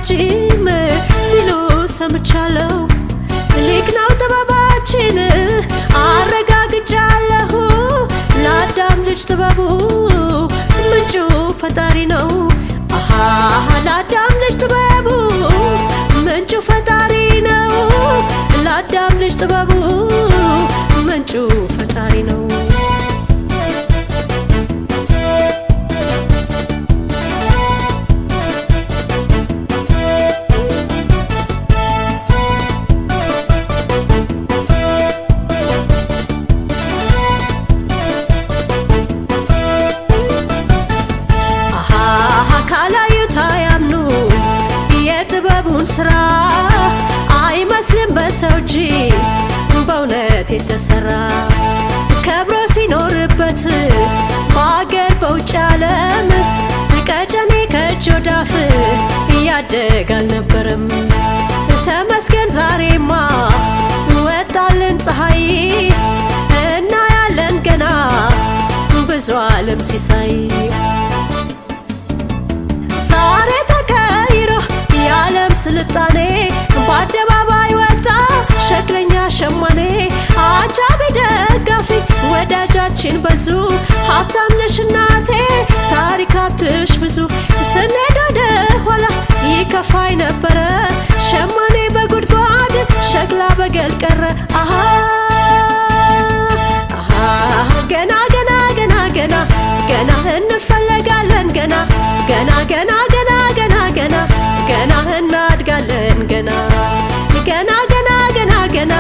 ባለችም ሲሉ ሰምቻለሁ። ሊቅ ነው ጥበባችን አረጋግጫለሁ። ለአዳም ልጅ ጥበቡ ምንጩ ፈጣሪ ነው። ለአዳም ልጅ ጥበቡ ምንጩ ፈጣሪ ነው። ለአዳም ልጅ ጥበቡ ምንጩ ፈጣሪ ነው። የጥበቡን ስራ አይመስልም በሰው እጅ በእውነት የተሰራ ከብሮ ሲኖርበት በአገር በውጭ ዓለም ቀጨኔ ከእጅ ወዳፍ እያደግ አልነበረም። ተመስገን ዛሬማ ወጣልን ፀሐይ እናያለን ገና ብዙ ዓለም ሲሳይ። ዛሬ ተቀይሮ የዓለም ስልጣኔ በአደባባይ ወጣ ሸክለኛ ሸማኔ። አጃቢ ደጋፊ ወዳጃችን በዙ ሀብታም ነሽ እናቴ ታሪክ ሀብትሽ ብዙ። ስንሄድ ወደ ኋላ ይከፋይ ነበረ ሸማኔ በጉድጓድ ሸክላ በገል ቀረ። ገና ገና ገና ገና ገና እንፈለጋለን ገና ገና ገና ገና ገና ገና ገና እናድጋለን ገና ገና ገና ገና ገና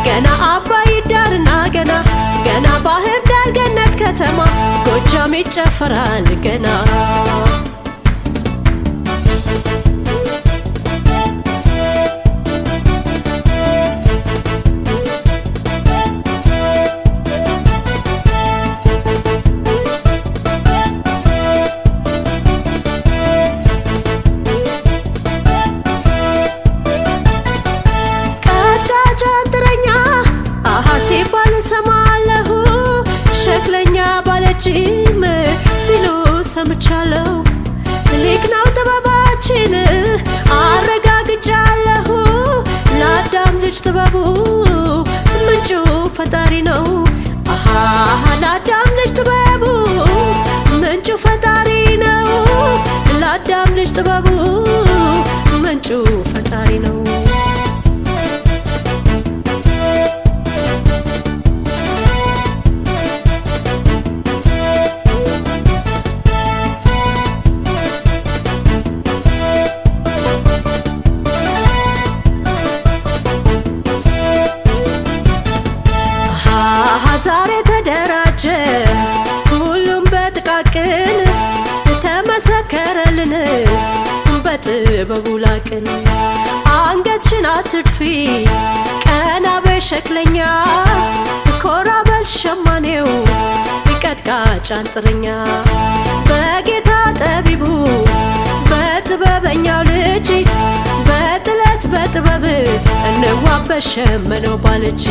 ገና አባይ ዳርና ገና ገና ባህር ዳር ገነት ከተማ ጎጃም ይጨፈራል ገና። ሰማለሁ ሸክለኛ ባለችም ሲሉ ሰምቻለሁ። ሊቅ ነው ጥበባችን አረጋግጫለሁ። ለአዳም ልጅ ጥበቡ ምንጩ ፈጣሪ ነው። ለአዳም ልጅ ጥበቡ ምንጩ ፈጣሪ ነው። ለአዳም ልጅ ጥበቡ ምንጩ ፈጣሪ ነው። ዛሬ ተደራጀ ሁሉም በጥቃቅን ተመሰከረልን በጥበቡ ላቅን። አንገትሽን አትድፊ ቀና በይ ሸክለኛ ኮራ በል ሸማኔው ቀጥቃጭ አንጥረኛ። በጌታ ጠቢቡ በጥበበኛው ልጅ በጥለት በጥበብ እንዋበስ ሸመነው ባልጅ።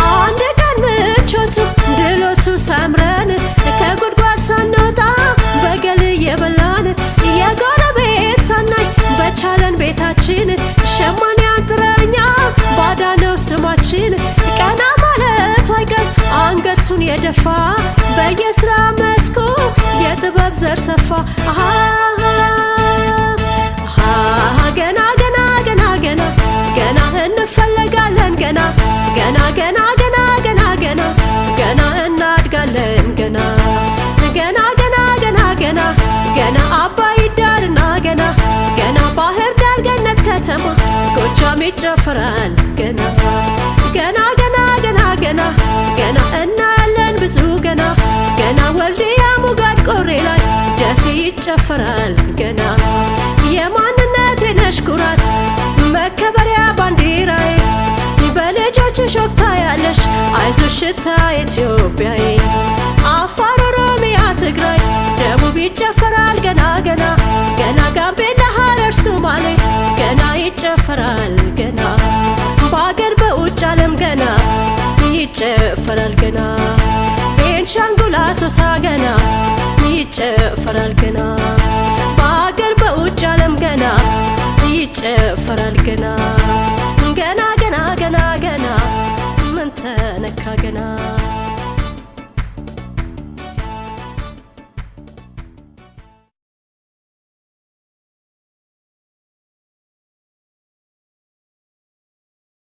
አንድ ቀን ምቾቱ ድሎቱ ሰምረን ከጉድጓድ ሳንወጣ በገል የበላን የጎረቤት ሳናይ በቻለን ቤታችን ሸማኔ አንጥረኛ ባዳነው ስማችን። ቀና ማለቱ አይቀር አንገቱን የደፋ በየስራ መስኩ የጥበብ ዘር ሰፋ። ገና ገና ገና ገና ገና እንፈለጋለን ገና ገና ገና ገና ገና ገና ገና እናድጋለን ገና ገና ገና ገና ገና ገና አባይ ዳርና ገና ገና ባህር ዳር ገነት ከተማ ጎጃም ይጨፈራል ገና ገና ገና ገና ገና ገና እናያለን ብዙ ገና ገና ወልድያ ሙጋድ ቆሬ ላይ ደሴ ይጨፈራል ገና። የማንነቴ ነሽ ኩራት መከበሪያ ባንዲራዬ በልጆችሽ ወቅታ ያለሽ አይዞሽ ሽታ ኢትዮጵያዬ። አፋር ኦሮሚያ ትግራይ ደቡብ ይጨፈራል ገና ገና ገና ጋምቤላ ሐረር ሶማሌ ገና ይጨፈራል ገና። በአገር በውጭ ዓለም ገና ይጨፈራል ገና። ቤንሻንጉል አሶሳ ገና ይጨፈራል ገና። በአገር ለካ ገና